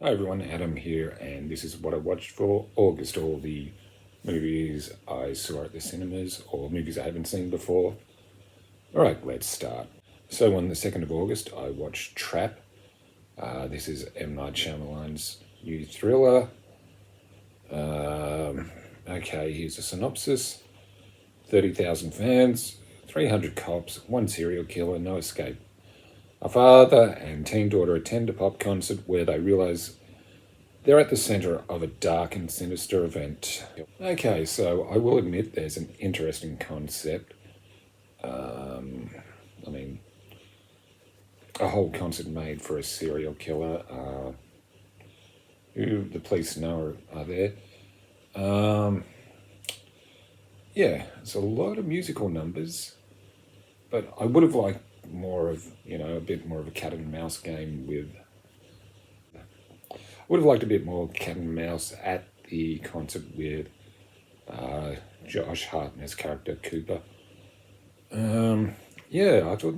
Hi everyone, Adam here, and this is what I watched for August. All the movies I saw at the cinemas or movies I haven't seen before. Alright, let's start. So on the 2nd of August, I watched Trap. This is M. Night Shyamalan's new thriller. Okay, here's a synopsis. 30,000 fans, 300 cops, one serial killer, no escape. A father and teen daughter attend a pop concert where they realize they're at the center of a dark and sinister event. Okay, so I will admit there's an interesting concept. I mean, a whole concert made for a serial killer who the police know are there. Yeah, it's a lot of musical numbers, but I would have liked more of, a bit more of a cat and mouse game with. I would have liked a bit more cat and mouse at the concert with Josh Hartnett's character Cooper. Yeah, I thought.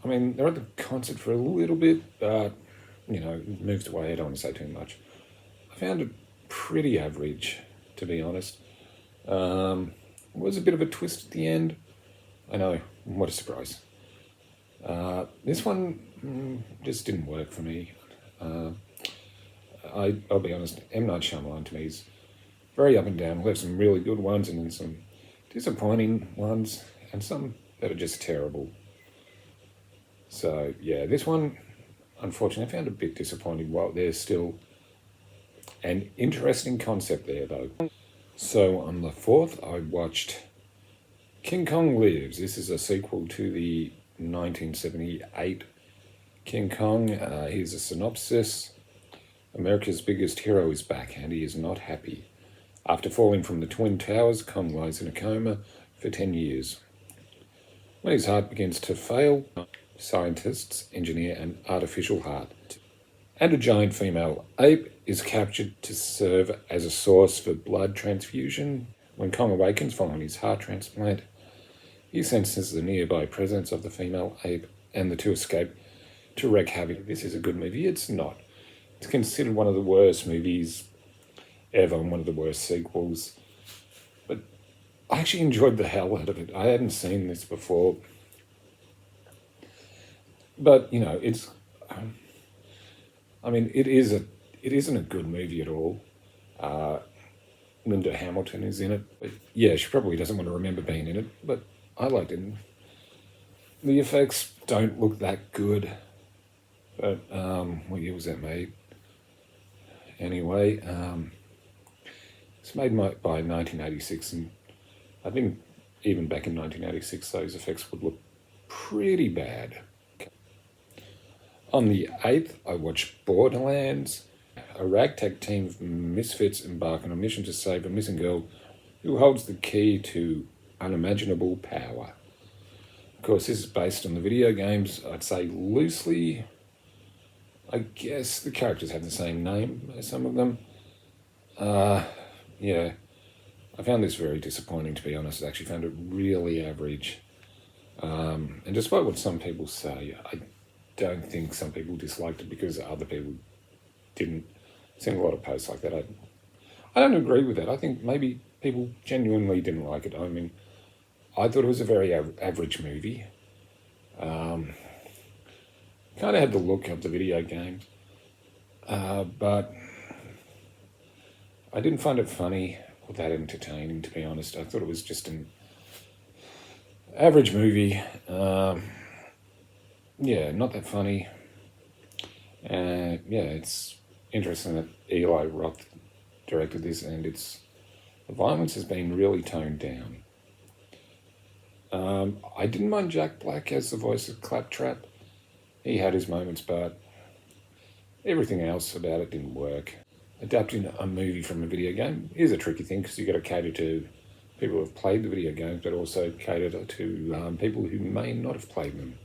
I mean, they're at the concert for a little bit, but moved away. I don't want to say too much. I found it pretty average, to be honest. It was a bit of a twist at the end. I know, what a surprise. This one just didn't work for me. I'll be honest, M. Night Shyamalan to me is very up and down. We'll have some really good ones and then some disappointing ones and some that are just terrible. So yeah, this one, unfortunately, I found a bit disappointing. While there's still an interesting concept there, though. So on the 4th, I watched King Kong Lives. This is a sequel to the 1978 King Kong. Here's a synopsis. America's biggest hero is back and he is not happy. After falling from the Twin Towers, Kong lies in a coma for 10 years. When his heart begins to fail, scientists engineer an artificial heart. And a giant female ape is captured to serve as a source for blood transfusion. When Kong awakens following his heart transplant, he senses the nearby presence of the female ape and the two escape to wreak havoc. This is a good movie. It's not. It's considered one of the worst movies ever and one of the worst sequels. But I actually enjoyed the hell out of it. I hadn't seen this before. But, it's... it isn't a good movie at all. Linda Hamilton is in it. But yeah, she probably doesn't want to remember being in it, but I liked it. The effects don't look that good. But, what year was that made? Anyway, it's made by 1986, and I think even back in 1986, those effects would look pretty bad. On the 8th, I watched Borderlands. A ragtag team of misfits embark on a mission to save a missing girl who holds the key to unimaginable power. Of course, this is based on the video games. I'd say loosely. I guess the characters have the same name as some of them. Yeah, I found this very disappointing, to be honest. I actually found it really average. And despite what some people say, I don't think some people disliked it because other people didn't. Seen a lot of posts like that. I don't agree with that. I think maybe people genuinely didn't like it. I mean, I thought it was a very average movie. Kind of had the look of the video games, but I didn't find it funny or that entertaining, to be honest. I thought it was just an average movie. Yeah, not that funny. Yeah, it's interesting that Eli Roth directed this, and the violence has been really toned down. I didn't mind Jack Black as the voice of Claptrap. He had his moments, but everything else about it didn't work. Adapting a movie from a video game is a tricky thing because you've got to cater to people who have played the video games, but also cater to people who may not have played them.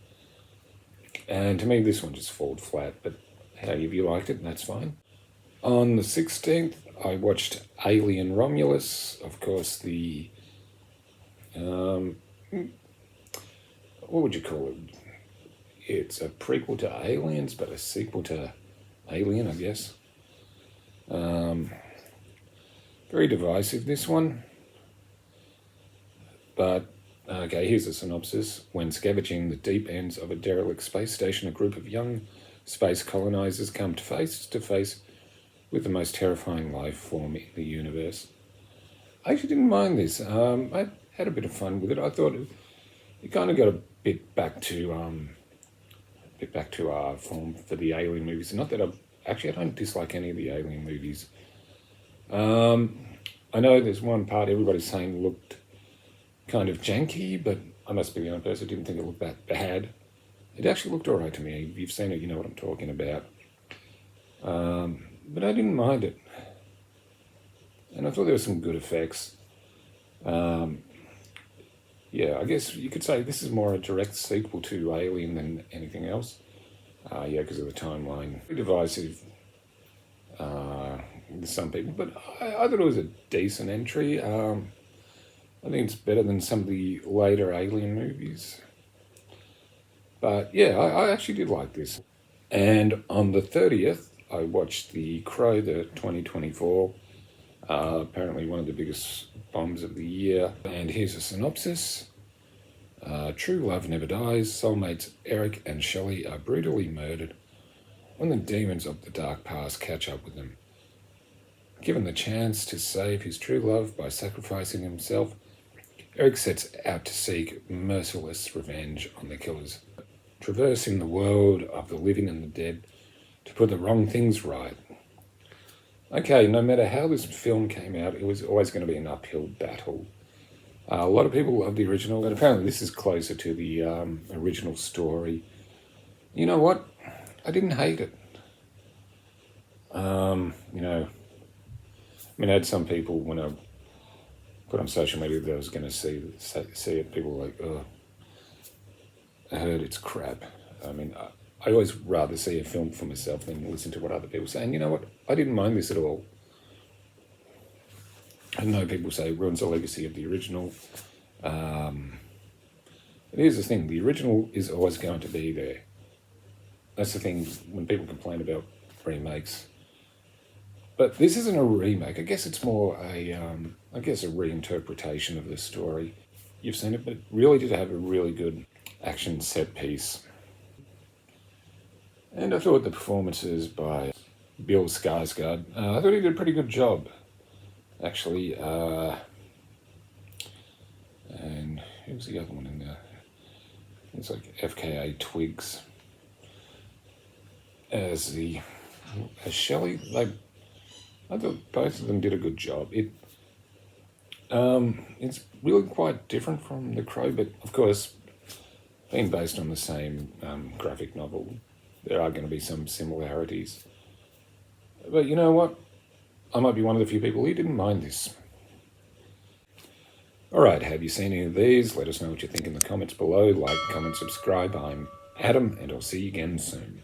And to me, this one just falls flat, but hey, if you liked it, that's fine. On the 16th, I watched Alien Romulus. Of course, the... what would you call it? It's a prequel to Aliens, but a sequel to alien, I guess. Very divisive, this one. But, okay, here's a synopsis. When scavenging the deep ends of a derelict space station, a group of young space colonizers come face to face with the most terrifying life form in the universe. I actually didn't mind this. I had a bit of fun with it. I thought it kind of got a bit back to our form for the Alien movies. Not that I don't dislike any of the Alien movies. I know there's one part everybody's saying looked kind of janky, but I must be the only person who didn't think it looked that bad. It actually looked alright to me. If you've seen it, you know what I'm talking about. But I didn't mind it. And I thought there were some good effects. Yeah, I guess you could say this is more a direct sequel to Alien than anything else. Yeah, because of the timeline. Very divisive with some people, but I thought it was a decent entry. I think it's better than some of the later Alien movies. But yeah, I actually did like this. And on the 30th, I watched The Crow, the 2024. Apparently one of the biggest bombs of the year. And here's a synopsis. True love never dies. Soulmates Eric and Shelley are brutally murdered when the demons of the dark past catch up with them. Given the chance to save his true love by sacrificing himself, Eric sets out to seek merciless revenge on the killers, traversing the world of the living and the dead to put the wrong things right. Okay, no matter how this film came out, it was always going to be an uphill battle. A lot of people love the original, and apparently this is closer to the original story. You know what? I didn't hate it. I had some people, when I put on social media that I was going to see it, people were like, oh, I heard it's crap. I always rather see a film for myself than listen to what other people say. And you know what? I didn't mind this at all. I know people say it ruins the legacy of the original. But here's the thing. The original is always going to be there. That's the thing when people complain about remakes. But this isn't a remake. I guess it's more a reinterpretation of the story. You've seen it, but it really did have a really good action set piece. And I thought the performances by Bill Skarsgård, I thought he did a pretty good job, actually. And who was the other one in there? It's like FKA Twigs as Shelley. I thought both of them did a good job. It's really quite different from The Crow, but of course, being based on the same graphic novel, there are going to be some similarities. But you know what? I might be one of the few people who didn't mind this. Alright, have you seen any of these? Let us know what you think in the comments below. Like, comment, subscribe. I'm Adam, and I'll see you again soon.